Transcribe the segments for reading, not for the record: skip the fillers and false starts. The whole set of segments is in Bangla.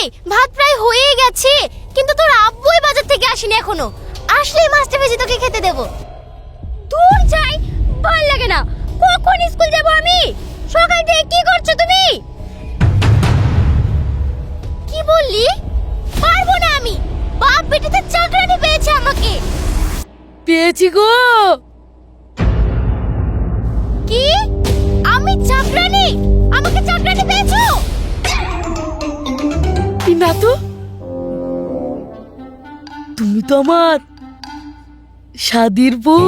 এই ভাত প্রায় হয়ে গেছে, কিন্তু তোর আব্বুই বাজার থেকে আসেনি এখনো। আসলেই মাছটা ভেজে তোকে খেতে দেব। দূর যাই, ভাল লাগে না। কখন স্কুল যাব আমি? সকাল থেকে কি করছো তুমি? কি বললি? পারবো না আমি। বাপ বেটিতে চাকরানি পেয়েছে আমাকে। পেয়েছি গো। কি? আমি চাকরানি? আমাকে চাকরানি পেয়েছো? না তো, তুমি তো আমার শাদির বউ।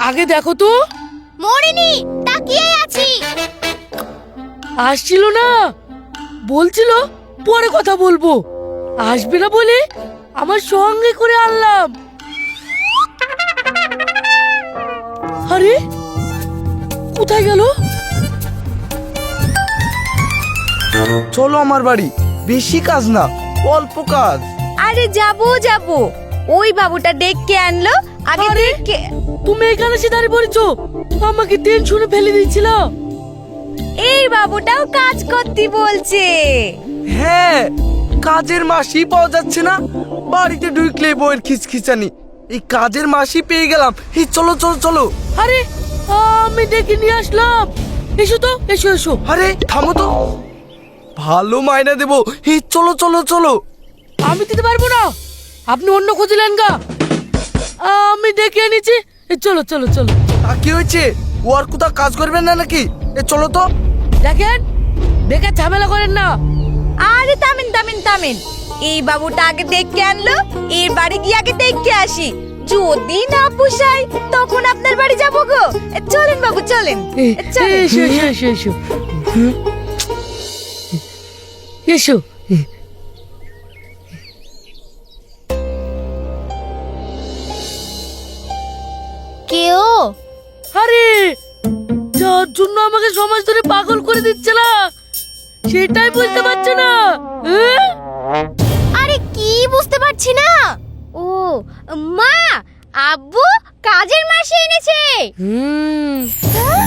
আগে দেখো তো। মরিনি, তাকিয়ে আছি। আসছিল না, বলছিল পরে কথা বলবো। আসবে না বলে আমার সঙ্গে করে আনলাম। আরে কোথায় গেল? চলো আমার বাড়ি, বেশি কাজ না, অল্প কাজ। আরে যাবো যাবো, ওই বাবুটা ডেকে আনলো, আগে আরে, ডেকে। তুমি এখানে এসে দাঁড়িয়ে পড়েছো, আমাকে টেনশনে ফেলে দিচ্ছিল। এই বাবুটাও কাজ করতে বলছে। হ্যাঁ, কাজের মাসি পাওয়া যাচ্ছে না, বাড়িতে ঢুকলে বউয়ের খিচখিচানি। এই কাজের মাসি পেয়ে গেলাম। এই চলো চলো চলো। আরে আমি ডেকে নিয়ে আসলাম। এসো তো, এসো এসো। আরে থামো তো, ভালো মাইনা দেবো। এই চলো চলো চলো। আমি দিতে পারবো না, আপনি অন্য খুঁজলেন গা। আমি ডেকে এনেছি, চলো চলো চলো। কি হয়েছে? ও আর কোথাও কাজ করবেন না নাকি? এ চলো তো। দেখেন, বেকার ঝামেলা করেন না। আরে থামেন থামেন থামেন, এই বাবুটা আগে ডেকে আনলো, এর বাড়ি গিয়ে আগে ডেকে আসি। যদি না পোষায় তখন আপনার বাড়ি যাবো গো। চলেন বাবু চলেন, চলেন। এসো এসো এসো এসো এসো। কেও? আরে যার জন্য আমাকে সমাজ ধরে পাগল করে দিচ্ছে না, সেটাই বুঝতে পারছো না? আরে কি বুঝতে পারছি না? ও মা, আব্বু কাজের মাসি এনেছে। হ্যাঁ?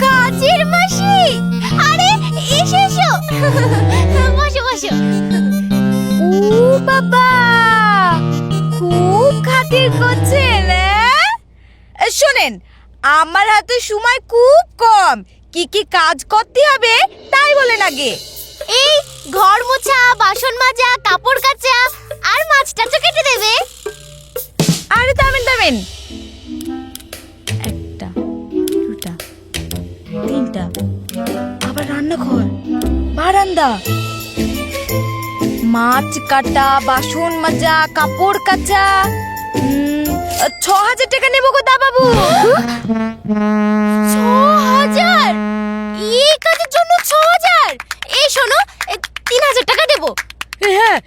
কাজের মাসি? আরে এসো এসো, বসো বসো। ও বাবা, খুব খাতির করছেন। শোনেন, আমার হাতে সময় খুব কম, কি কি কাজ করতে হবে তাই বলেন আগে। এই ঘর মোছা, বাসন মাজা, কাপড় কাচা আর মাছটা তো কেটে দেবে। আরে থামেন থামেন, একটা দুটা তিনটা, আবার রান্নাঘর, বারান্দা, মাছ কাটা, বাসন মাজা, কাপড় কাচা। ৬,০০০ টাকা নেবো গো দা বাবু। ৬,০০০? এই কাজের জন্য ৬,০০০? এই শোনো, ৩,০০০ টাকা দেবো। হ্যাঁ,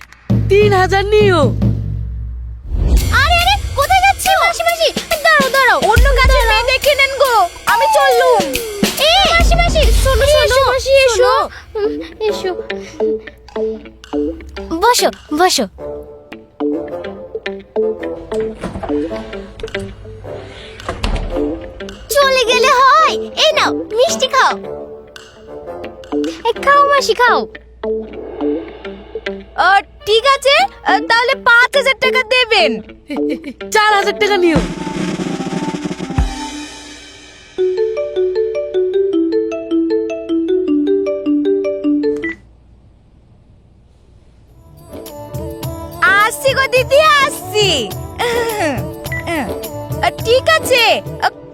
৩,০০০ নিও। আরে আরে কোথায় যাচ্ছো? মাসি মাসি দাঁড়াও দাঁড়াও, অন্য কাজের মেয়ে দেখে নেন গো, আমি চললুম। এই মাসি মাসি শোনো শোনো মাসি, এসো এসো, বসো বসো। চলে গেলে হয়? এই নাও মিষ্টি খাও। খাও মাসি খাও। ঠিক আছে, তাহলে ৫,০০০ টাকা দেবেন। ৪,০০০ টাকা নিও। আসছি গো দিদি, আসছি। ঠিক আছে,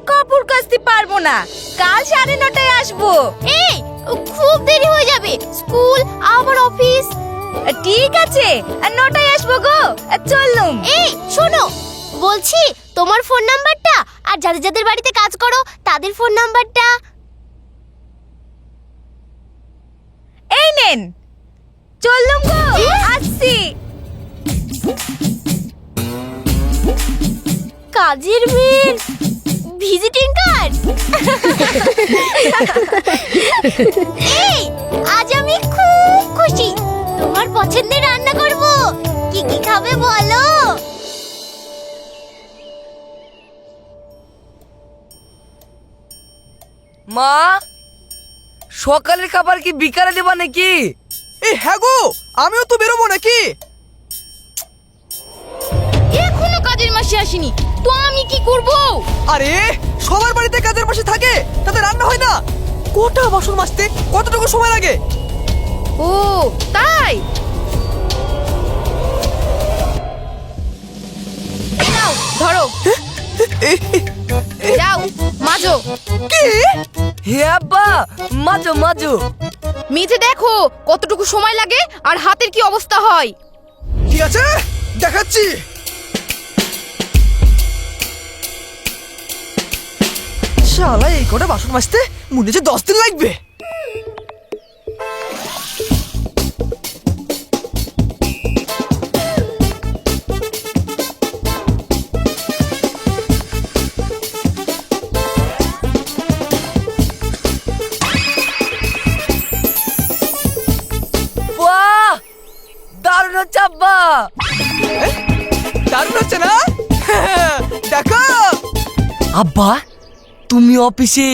কাপড় কাচতে পারবো না, কাল ৯:৩০ আসবো। এই খুব দেরি হয়ে যাবে, স্কুল আবার অফিস। ঠিক আছে, ৯টায় আসবো গো, চললুম। এই শোনো, বলছি তোমার ফোন নাম্বারটা আর যাদের যাদের বাড়িতে কাজ করো তাদের ফোন নাম্বারটা। এই নেন, চললুম গো, আসছি। কাজের মেয়ের ভিজিটিং কার্ড। এই আজ আমি খুব খুশি, তোমার পছন্দের রান্না করব। কি কি খাবে বলো? মা, সকালের খাবার কি বিকালে দেবা নাকি? এই হ্যাঁ গো, আমিও তো বেরোবো নাকি? এখনো কাজের মাসি আসেনি, তো আমি কি করব? আরে সবার বাড়িতে কাজের মাসি থাকে, তাতে রান্না হয় না? কোটা বাসন মাজতে কতটুকু সময় লাগে? ও তাই? এই নাও ধরো, যাও মাজো। কি? হে আব্বা, মাজো মাজো। মেজে দেখো কতটুকু সময় লাগে আর হাতের কি অবস্থা হয়। ঠিক আছে, দেখাচ্ছি। শালা এই কটা বাসন মাজতে মনে হচ্ছে 10 দিন লাগবে। বাহ, দারুণ হচ্ছে আব্বা। দারুণ হচ্ছে না? দেখো আব্বা, তুমি অফিসে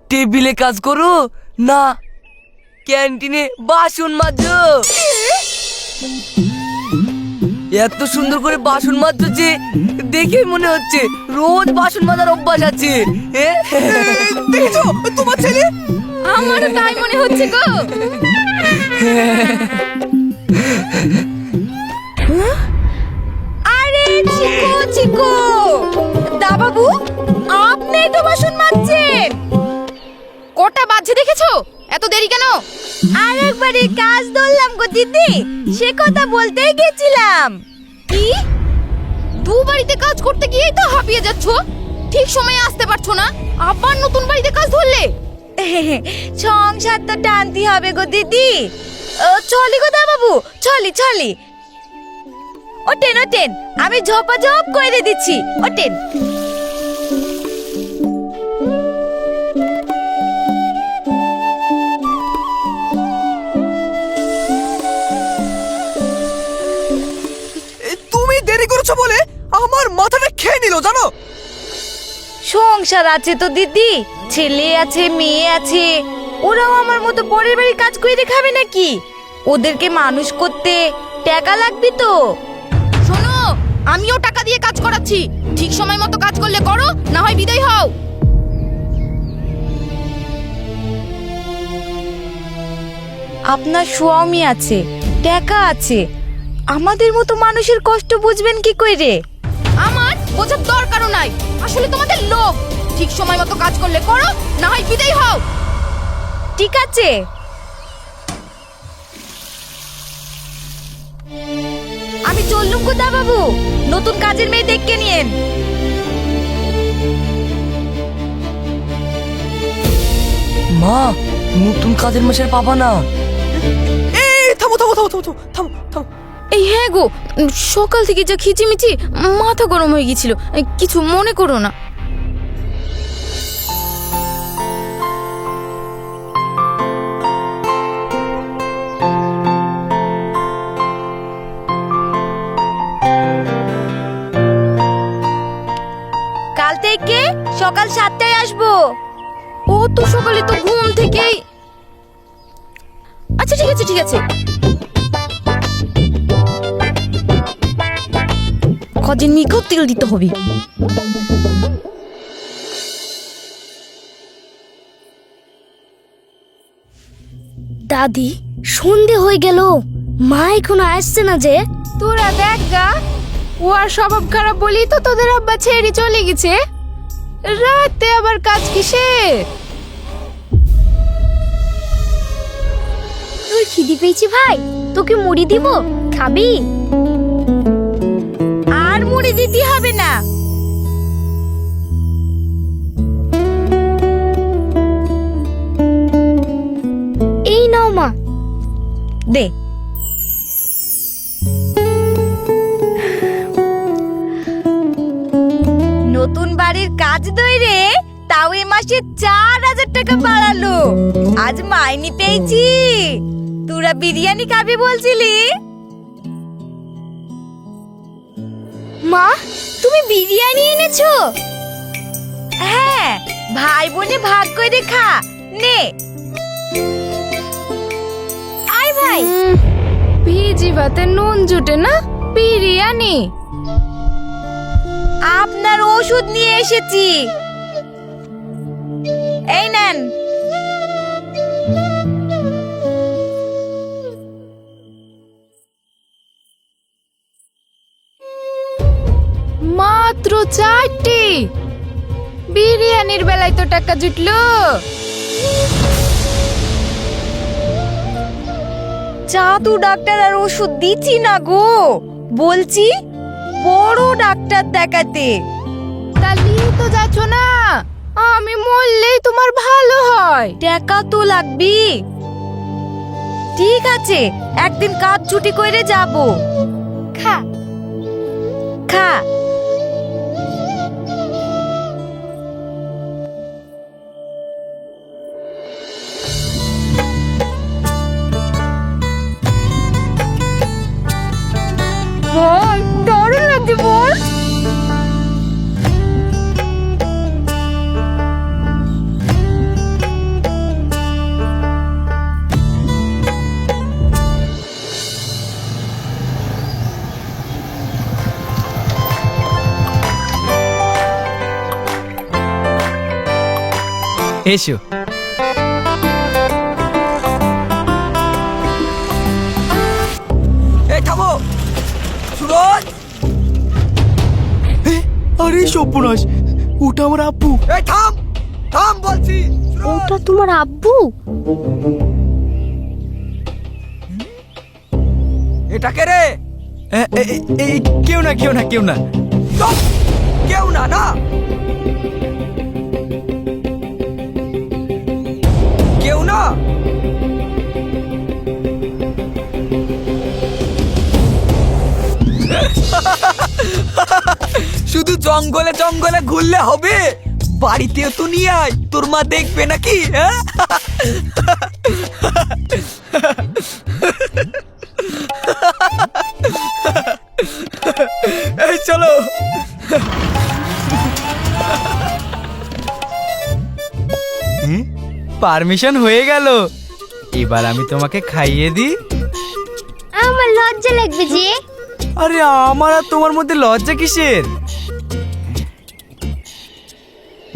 টেবিলে কাজ করো না ক্যান্টিনে বাসন মাজো? এত সুন্দর করে বাসন মাজছো যে দেখে মনে হচ্ছে রোজ বাসন মাজার অভ্যাস আছে। দেখেছো তোমার ছেলে? আমারও তাই মনে হচ্ছে গো। আরে চিকো চিকো, দা বাবু আপনি তো বাসন মাজছেন। কটা বাজছে দেখেছো? এত দেরি কেন? আরেকবারে কাজ ধরলাম গো দিদি, সে কথা বলতেই গেছিলাম। কি? দু বাড়িতে কাজ করতে গিয়েই তো হাঁপিয়ে যাচ্ছ, ঠিক সময়ে আসতে পারছো না, আবার নতুন বাড়িতে কাজ ধরলে। সংসার তো টানতে হবে গো দিদি। চলি গো দা বাবু, চলি চলি। ওঠেন ওঠেন, আমি ঝপাঝপ করে দিচ্ছি, ওঠেন। তুমি দেরি করেছো বলে আমার মাথাটা খেয়ে নিল জানো। সংসার আছে তো দিদি, ছেলে আছে মেয়ে আছে, ওরাও আমার মতো পরের বাড়ি কাজ করে খাবে নাকি? ওদেরকে মানুষ করতে টাকা লাগবে তো। শোনো, আমিও টাকা দিয়ে কাজ করাচ্ছি, ঠিক সময় মতো কাজ করলে করো, না হয় বিদায় হও। আপনার স্বামী আছে, টাকা আছে, আমাদের মতো মানুষের কষ্ট বুঝবেন কি কইরে? আমার বোঝার দরকারও নাই, আসলে তোমাদের লোভ। ঠিক সময় মতো কাজ করলে করো, না হয় বিদায় হও। ঠিক আছে। আমি চললুম কোথা বাবু, নতুন কাজের মেয়ে দেখে নিয়েন। মা, নতুন কাজের মাসের পাবা না। এই থামো থামো থামো থামো থামো থামো। এই হ্যাঁ গো, সকাল থেকে যা খিচিমিচি, মাথা গরম হয়ে গেছিল, কিছু মনে করো না। কাল থেকে সকাল 7টায় আসবো। ও তো সকালে তো ঘুম থেকেই। আচ্ছা ঠিক আছে ঠিক আছে। কাজের মেয়েকেও তেল দিতে হবে। দাদি, সন্ধে হয়ে গেল, মা এখনো আসছে না যে? তোরা দেখ গা, ও আর স্বভাব খারাপ বলেই তো তোদের আব্বা ছেড়ে চলে গেছে। রাতে আবার কাজ কিসের? তোর খিদি পেয়েছি ভাই, তোকে মুড়ি দিব, খাবি? আর মুড়ি দিতে হবে না। এই নাও মা। দে। নতুন বাড়ির কাজ দইরে, তাও এ মাসে 4000 টাকা বাড়ালো। আজ মাইনে পেয়েছি। তোরা বিরিয়ানি খাবি বলছিলি? মা, তুমি বিরিয়ানি এনেছো? হ্যাঁ, ভাই বোনে ভাগ করে খা। নে। আয় ভাই। জিভাতে নুন জুটে না, বিরিয়ানি। আপনার ওষুধ নিয়ে এসেছি, এই নেন। মাত্র 4টি বিরিয়ানির বেলায় তো টাকা জুটলো। জাদু ডাক্তার আর ওষুধ দিচ্ছি না গো, বলছি বড় ডাক্তার দেখাতে। তাহলেই তো যাচ্ছ না, আমি মরলেই তোমার ভালো হয়। টাকা তো লাগবি। ঠিক আছে, একদিন কাজ ছুটি করে যাব। খা খা। বল, দারুণ লাগছে বল। এসো। এই থামো সুরজ। আরে সর্বনাশ, ওটা আমার আব্বু। এই থাম থাম বলছি। ওটা তোমার আব্বু? এটা কে রে? কেউ না কেউ না কেউ না। চুপ! কেউ না না, কেউ না। শুধু জঙ্গলে জঙ্গলে ঘুরলে হবে? বাড়িতেও তো নিয়ে আয়, তোর মা দেখবে নাকি? হ্যাঁ? এই চলো। পারমিশন হয়ে গেল, এবার আমি তোমাকে খাইয়ে দিই। আমার লজ্জা লাগবে যে। আরে আমার আর তোমার মধ্যে লজ্জা কিসের?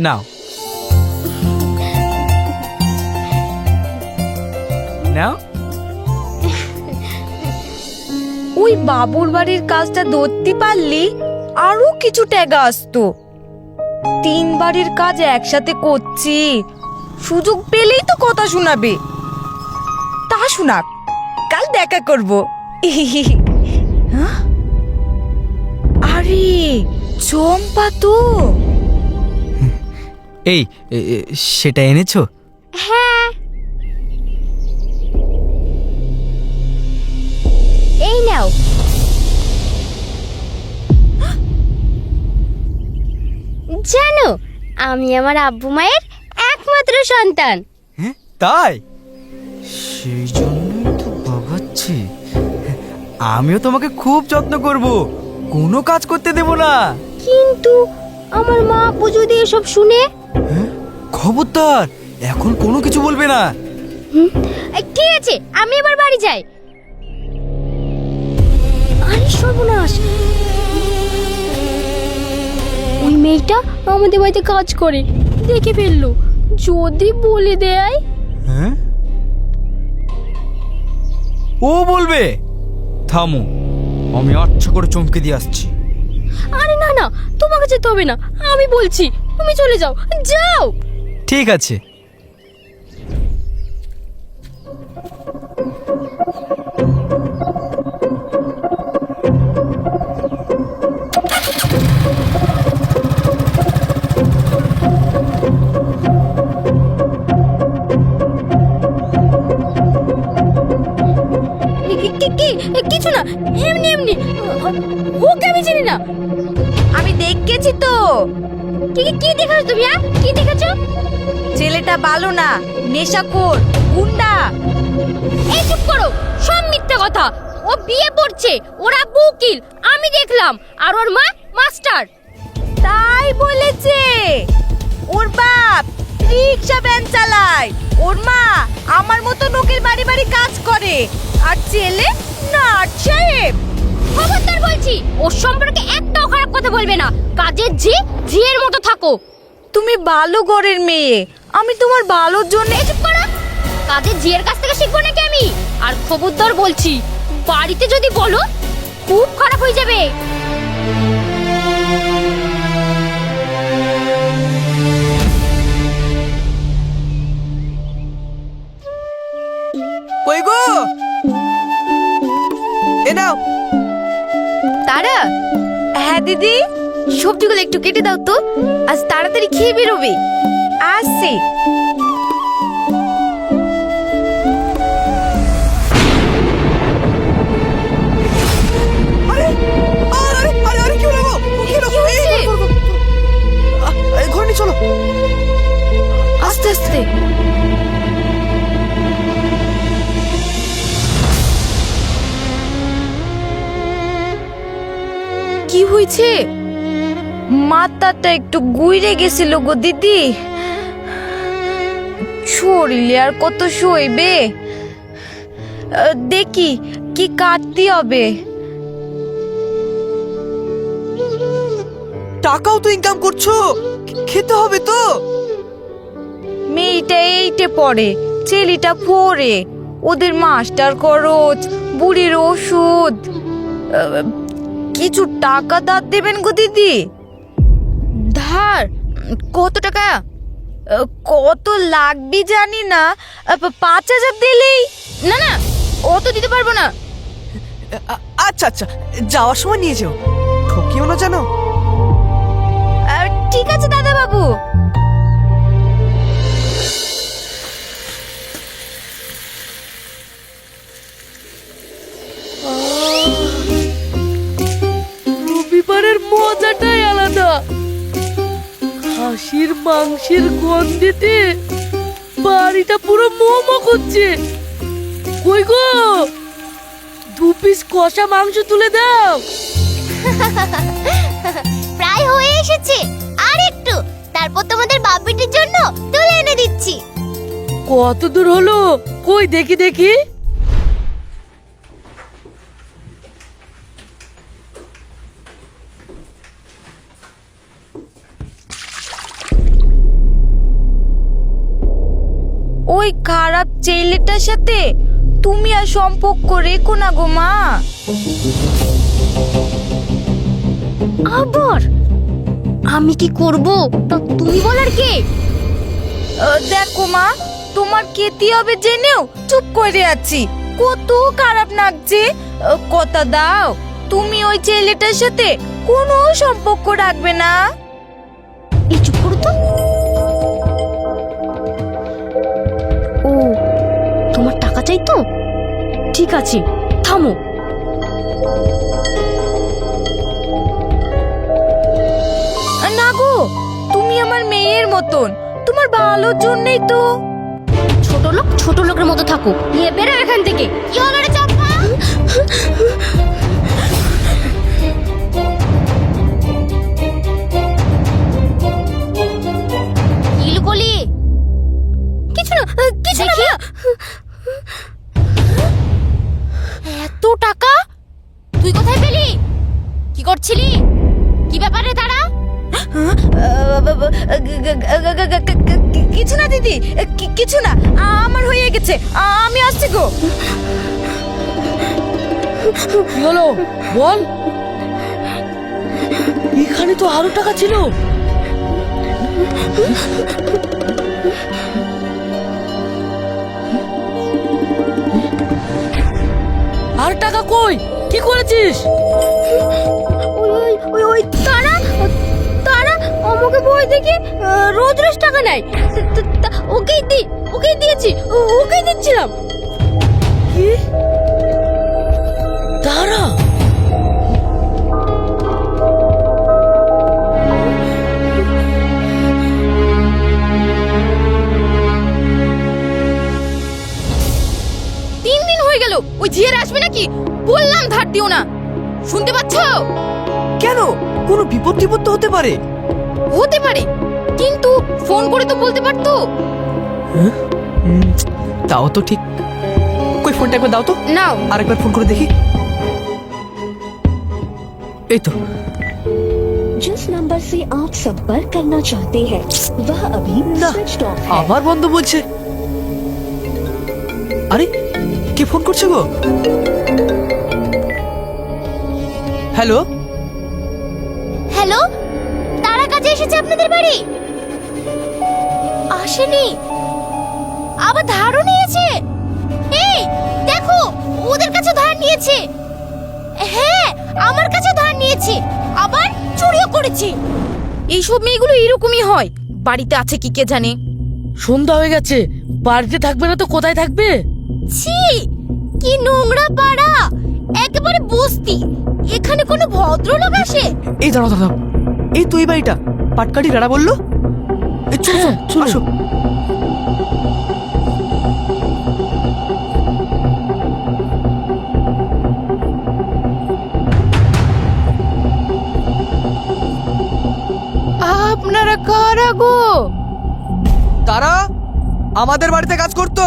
নাও নাও। ওই বাবুর বাড়ির কাজটা ধরতে পারলি আরো কিছু টাকা আসতো। 3 বাড়ির কাজ একসাথে করছি, সুযোগ পেলেই তো কথা শোনাবে। তা শোনাক, কাল দেখা করব। হ্যাঁ? আরে চম্পা তো। এই সেটা এনেছো? হ্যাঁ, এই নাও। জানো, আমি আমার আব্বু মায়ের একমাত্র সন্তান। হ্যাঁ তাই? সেই জন্যই তো ভাবাচ্ছি আমিও তোমাকে খুব যত্ন করব, কোনো কাজ করতে দেব না। কিন্তু আমার মা আব্বু যদি এসব শুনে? খবরদার, এখন কোনো কিছু বলবে না। ঠিক আছে, আমি এবার বাড়ি যাই। আরে সর্বনাশ, ওই মেয়েটা আমাদের বাড়িতে কাজ করে, দেখে ফেললো। যদি বলে দেয়? হ্যাঁ, ও বলবে। থামো, আমি আচ্ছা করে চমকে দিয়ে আসছি। আরে না না, তোমাকে যেতে হবে না, আমি বলছি। তুমি চলে যাও, যাও। ঠিক আছে। কিছু না, এমনি এমনি। ওকে আমি চিনি না। আমি দেখেছি তো। কি দেখাচ্ছ তুমি? কি দেখাচ্ছ? ছেলেটা ভালো না, নেশাখোর, গুন্ডা। এই চুপ করো, সব মিথ্যা কথা। ও বিয়ে পড়ছে, ওর আব্বু উকিল, আমি দেখলাম, আর ওর মা মাস্টার। তাই বলেছে। ওর বাপ রিক্সা ভ্যান চালায়, ওর মা আমার মতো লোকের বাড়ি বাড়ি কাজ করে, আর ছেলে নাট সাহেব, খবরদার বলছি, ওর সম্পর্কে একটাও খারাপ কথা বলবে না। কাজের ঝিয়ের মতো থাকো। তুমি ভালো ঘরের মেয়ে, আমি তোমার ভালোর জন্য। চুপ করো। কাজের ঝিয়ের কাছ থেকে শিখবো নাকি আমি? আর খবরদার বলছি, বাড়িতে যদি বলো খুব খারাপ হয়ে যাবে। কই গো, এ নাও। তারা, হ্যাঁ দিদি, সবজিগুলো একটু কেটে দাও তো, আজ তাড়াতাড়ি খেয়ে বেরোবে। আসছি। আরে আরে আরে আরে কি হলো গো? কি হলো? এই ঘরে নিয়ে চলো। আস্তে আস্তে। কি হয়েছে? মাথাটা একটু গুইরে গেছিল গো দিদি। শরীরে আর কত সইবে, দেখি কি কাটতে হবে। টাকাও তো ইনকাম করছো, খেতে হবে তো। মেয়েটা এইটে পড়ে, ছেলেটা ফোরে, ওদের মাস্টার খরচ, বুড়ির ওষুধ। কিছু টাকা ধার দেবেন গো দিদি? ধার? কত টাকা? কত লাগবে জানি না, 5,000 দিলেই। না না, অত দিতে পারবো না। আচ্ছা আচ্ছা, যাওয়ার সময় নিয়ে যেও, ঠকিও না জানো। ঠিক আছে দাদা বাবু। রবিবারের মজাটাই আলাদা। খাসির মাংসের গন্ধেতে বাড়িটা পুরো মোমো করছে। কই গো, 2 পিস কষা মাংস তুলে দাও। প্রায় হয়ে এসেছে, আর একটু, তারপর তোমাদের বাপিটির জন্য তুলে এনে দিচ্ছি। কত দূর হলো? কই দেখি দেখি। ওই খারাপ ছেলেটার সাথে তুমি আর সম্পর্ক রেখো না গো মা। আবার আমি কি করব তা তুমি বলার কে? দেখো মা, তোমার খেতে হবে জেনেও চুপ করে আছি, কত খারাপ লাগছে। কথা দাও, তুমি ওই ছেলেটার সাথে কোনো সম্পর্ক রাখবে না। এই চুপ করো তো। ও, তোমার টাকা চাই তো? ঠিক আছে, থামো। না গো, তুমি আমার মেয়ের মতন, তোমার ভালোর জন্যই তো। ছোট লোকের মতো থাকো, নিয়ে বেরো এখান থেকে। কি হলো রে চাপা? কি বলি? কিছু না, কিছু না। এত টাকা তুই কোথায় পেলি? কি করছিলি? কি ব্যাপারে তারা? কিছু না দিদি, কিছু না, আমার হয়ে গেছে, আমি আসছি গো। কি হলো বল? এখানে তো আরো টাকা ছিল। আর টাকা কই? কি করেছিস? ওই তারা আমাকে বই দেখে রোজ টাকা নেয়। ওকেই দিয়েছি, ওকেই দিচ্ছিলাম। কি? তারা? দিন হয়ে গেল, ওই ঝিয়ের আসবে নাকি? বললাম ধার দিও না, শুনতে পাচ্ছ? কেন, কোনো বিপদ টিপদ তো হতে পারে। হতে পারে, কিন্তু ফোন করে তো বলতে পারতো। তাও তো ঠিক। কই ফোনটা একবার দাও তো, নাও। আরেকবার ফোন করে দেখি। এই তো जिस नंबर से आप संपर्क करना चाहते हैं वह अभी না स्विच ऑफ है। আবার বন্ধ বলছে। আরে কে ফোন করছে গো? হ্যালো, হ্যালো, তারা কাজে এসেছে আপনাদের বাড়ি? আসেনি, আবার ধারও নিয়েছে। এই দেখো, ওদের কাছে ধার নিয়েছে। হ্যাঁ, আমার কাছে ধার নিয়েছে, আবার চুরিও করেছে। এইসব মেয়েগুলো এরকমই হয়। বাড়িতে আছে কি কে জানে। সন্ধ্যা হয়ে গেছে, বাড়িতে থাকবে না তো কোথায় থাকবে? ছি, কি নোংরা পাড়া, একেবারে বস্তি। এখানে কোনো ভদ্রলোক আসে? এই দাঁড়াও দাঁড়াও, এই তো এই বাড়িটা পাটকাঠি রাড়া বললো। এই চলো হ্যাঁ, চলো। আসো। আপনারা কারা গো? তারা আমাদের বাড়িতে কাজ করতো।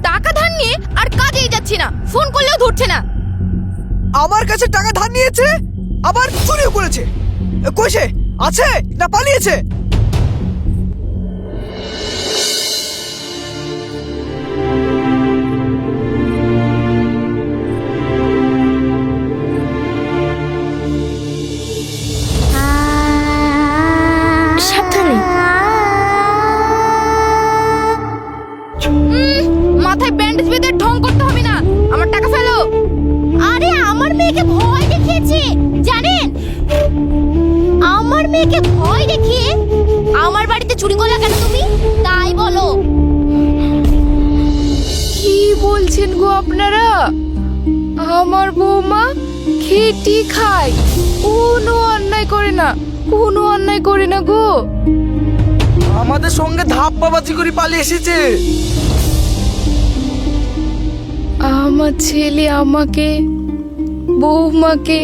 টাকা ধার নিয়ে আর কাজেই যাচ্ছি না, ফোন করলেও ধরছে না। আমার কাছে টাকা ধার নিয়েছে, আবার চুরিও করেছে। কই সে? আছে না পালিয়েছে? সাবধানে। মাথায় ব্যান্ডেজ বেঁধে ঢং করতে হবে না, আমার টাকা ফেলো। আরে আমার মেয়েকে ভয় দেখিয়েছে জানেন? আমার মেয়েকে ভয় দেখিয়ে আমার বাড়িতে চুরি করলা কেন তুমি? তাই বলো। কি বলছেন গো আপনারা? আমার বৌমা খেটি খায়, কোনো অন্যায় করে না, কোনো অন্যায় করে না গো। আমাদের সঙ্গে ধাপ্পাবাজি করে পালিয়ে এসেছে। আমার ছেলে আমাকে, বৌমাকে,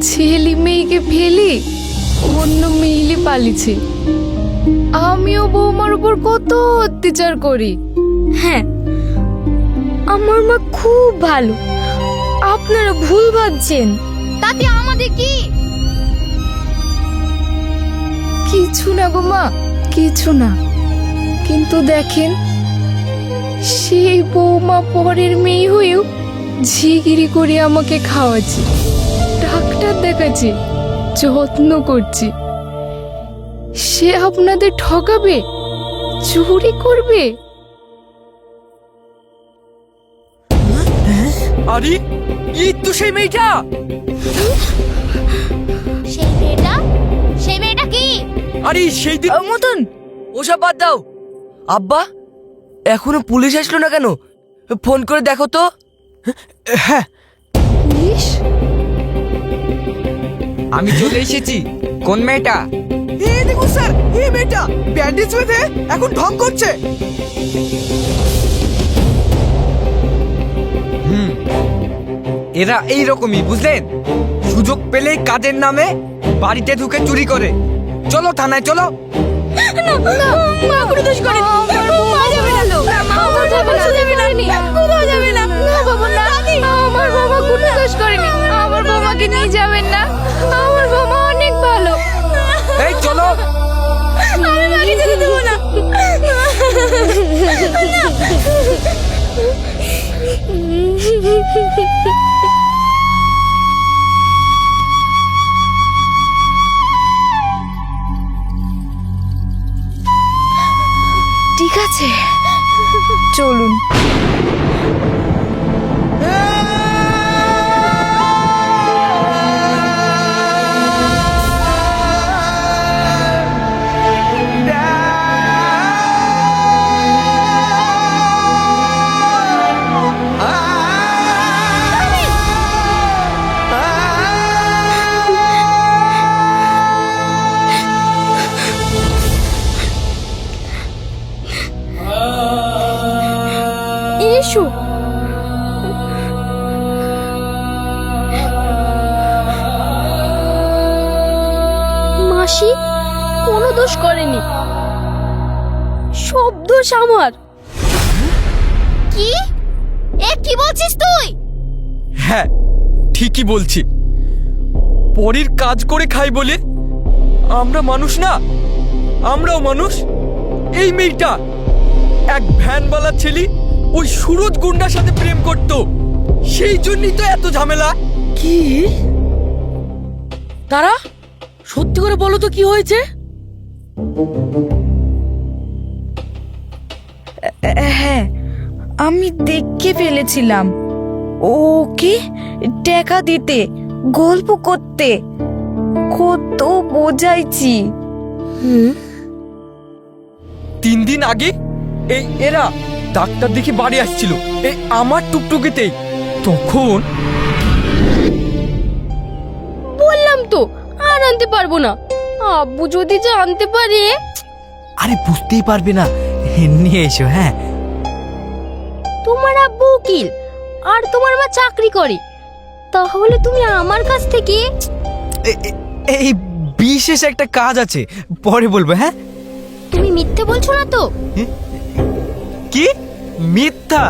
ছেলে মেয়েকে ফেলে অন্য মেয়েলে পালিছে। আমিও বৌমার উপর কত অত্যাচার করি। হ্যাঁ, আমার মা খুব ভালো, আপনারা ভুল ভাবছেন। তাতে আমাদের কি? কিছু না গো মা, কিছু না। কিন্তু দেখেন, সেই বৌমা পরের মেয়ে হয়েও ঝিগিরি করে আমাকে খাওয়াচ্ছে, ডাক্তার দেখাচ্ছে, যত্ন করছে। সে আপনাদের ঠকাবে, চুরি করবে? আরে এই তো সেই মেয়েটা। সেই মেয়েটা কি? আরে সেই দিন মতন ওসব বাদ দাও। আব্বা, এখনো পুলিশ আসলো না কেন? ফোন করে দেখো তো। হ্যাঁ, পুলিশ? আমি চলে এসেছি। কোন মেয়েটা? এই দেখুন স্যার, এই মেয়েটা ব্যান্ডেজ বেঁধে এখন ঢং করছে। এরা এই রকমই, বুঝলেন? সুযোগ পেলেই কাজের নামে বাড়িতে ঢুকে চুরি করে। চলো থানায়, চলো। মা কোনো দোষ করেনি। মা যাবে না, আমার বাবা যাবে না, কোথাও যাবে না। না বাবা না, আমার বাবা কোনো দোষ করেনি। আমার বাবাকে নিয়ে যাবেন না, আমার বাবা অনেক ভালো। এই চলো। আমি মাকে যেতে দেবো না। ঠিক আছে, চলুন। এসো। মাসি কোনো দোষ করেনি, সব দোষ আমার। কি? কি বলছিস তুই? হ্যাঁ ঠিকই বলছি, পরের কাজ করে খাই বলে আমরা মানুষ না? আমরাও মানুষ। এই মেয়েটা এক ভ্যানওয়ালা ছেলে ওই সুরজ গুন্ডার সাথে প্রেম করত, সেই জন্যই তো এত ঝামেলা। কি তারা সত্যি করে বলো তো কি হয়েছে? হ্যাঁ, আমি দেখে ফেলেছিলাম ওকে টাকা দিতে, গল্প করতে, কত বোঝাইছি। 3 দিন আগে এরা ডাক্তার দেখে বাড়ি আসছিল এই আমার টুকটুকিতেই। তখন বললাম তো আর আনতে পারবো না। আব্বু যদি জানতে পারে। আরে বুঝতেই পারবে না, নিয়ে এসো। হ্যাঁ, তোমার আব্বু উকিল আর তোমার মা চাকরি করে, তাহলে তুমি আমার কাছ থেকে এই বিশেষ একটা কাজ আছে, পরে বলবো। হ্যাঁ, তুমি মিথ্যে বলছো না তো? কি মিথ্যা?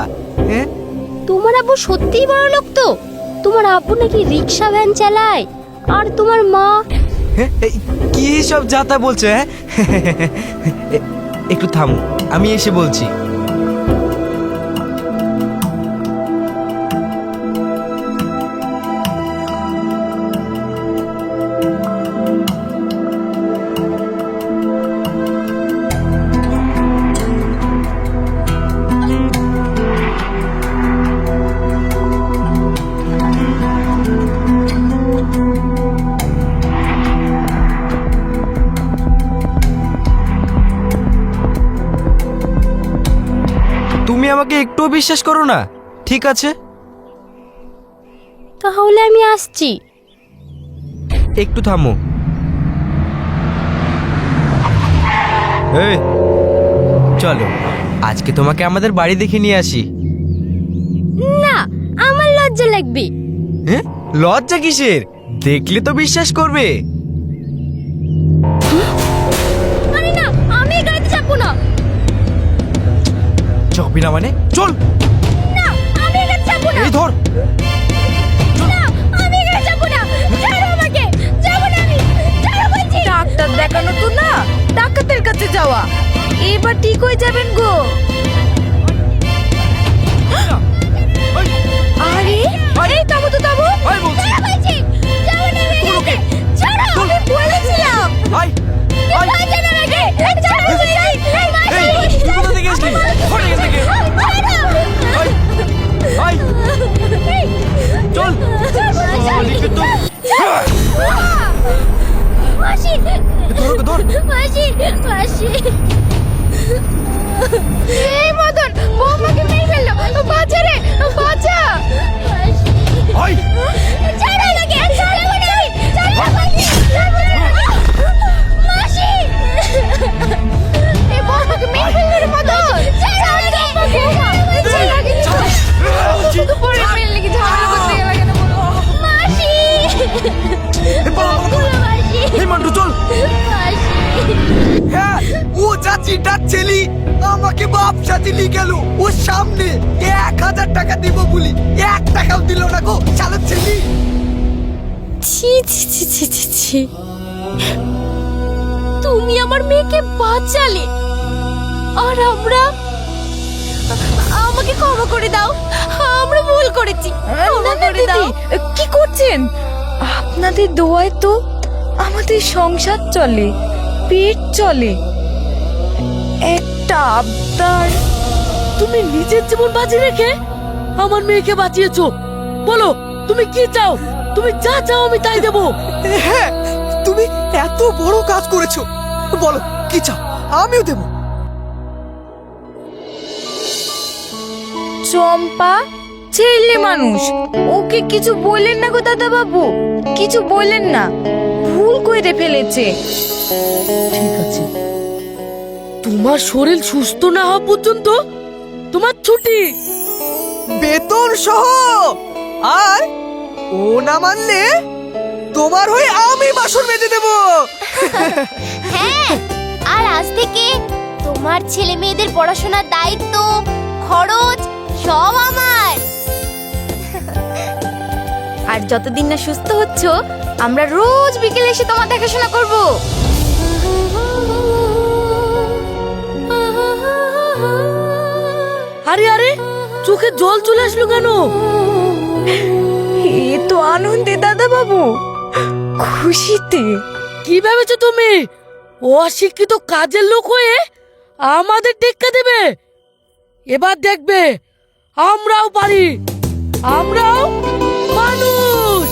হ্যাঁ, তোমার আব্বু সত্যিই বড় লোক তো? তোমার আব্বু নাকি রিক্সা ভ্যান চালায় আর তোমার মা। হ্যাঁ, এই কি সব যাতা বলছে? হ্যাঁ, একটু থামো, আমি এসে বলছি। তুমি আমাকে একটুও বিশ্বাস করো না? ঠিক আছে, তাহলে আমি আসছি। একটু থামো। এই চলো, আজকে তোমাকে আমাদের বাড়ি দেখে নিয়ে আসি। না, আমার লজ্জা লাগবে। হ্যাঁ, লজ্জা কিসের? দেখলে তো বিশ্বাস করবে। আরে না, আমি এই গাড়িতে চাপবো না। চবি না মানে? চল। না, আমি এই গাড়িতে চাপবো না। এই ধর। না, আমি এই গাড়িতে চাপবো না। ছাড়ো আমাকে, যাবো না আমি। ছাড়ো বলছি। ডাক্তার দেখানো তো না, ডাক্তারের কাছে যাওয়া। এবার ঠিক হয়ে যাবেন গো। আরে এই থামো তো, থামো। আয় বলছি। ছাড়ো বলছি। যাবো না আমি এই গাড়িতে। ছাড়ো, আমি বলেছিলাম। আয় আয়। ছাড়ো আমাকে। ছাড়ো বলছি। এই তুই কোথা থেকে এসলি? ঘরে গেছে থেকে। আয় আয়। চল। মালিককে তো মাসি, ধর ওকে, ধর। মাসি, মাসি। এই মদন, বৌমাকে মেরে ফেললো। বাঁচা রে, বাঁচা। মাসি। আয়। ছাড়ো আমাকে, ছাড়ো আমাকে, ছাড়ো আমাকে। মাসি। এই বৌমাকে মেরে ফেললো রে মদন। ছাড়ো আমাকে। ছাড়ো আমাকে। শুধু পরে মেরে লেগে ঝামেলা করতে গেল কেন বলো? মাসি। এই পালা, পালা, পালা। মাসি। এই মান্টু চল। মাসি। হ্যাঁ, ও চাচিটার ছেলে আমাকে বাপ সাজিলি গেল ওর সামনে 1000 টাকা দিব বলি, 1 টাকাও দিল না গো শালার ছেলে। ছি ছি ছি ছি ছি ছি। তুমি আমার মেয়েকে বাঁচালে আর আমাকে ক্ষমা করে দাও। আমরা ভুল করেছি, ক্ষমা করে দাও। কি করছেন? আপনাদের দোয়ায় তো আমাদের সংসার চলে, পেট চলে। একটা আবদার। তুমি নিজের জীবন বাজি রেখে আমার মেয়েকে বাঁচিয়েছো। বলো তুমি কি চাও? তুমি যা চাও আমি তাই দেবো। হ্যাঁ, তুমি এত বড় কাজ করেছো, বলো কি চাও, আমিও দেবো। চম্পা ছেলে মানুষ, ওকে কিছু বললেন না গো দাদা বাবু, কিছু বললেন না, ভুল করে ফেলেছে। ঠিক আছে, তোমার শরীর সুস্থ না হওয়া পর্যন্ত তোমার ছুটি। বেতন সহ। আর ও না মানলে তোমার হয়ে আমি বাসন মেজে দেবো। হ্যাঁ, আর আজ থেকে তোমার ছেলে মেয়েদের পড়াশোনার দায়িত্ব, খরচ সব আমার। আর যতদিন না সুস্থ হচ্ছ আমরা রোজ বিকেলে এসে তোমার দেখাশোনা করব। আরে আরে চোখে জল চলে আসলো কেন? এ তো আনন্দে দাদা বাবু, খুশিতে। কি ভেবেছো তুমি অশিক্ষিত কাজের লোক হয়ে আমাদের টেক্কা দেবে? এবার দেখবে আমরাও পারি, আমরাও মানুষ।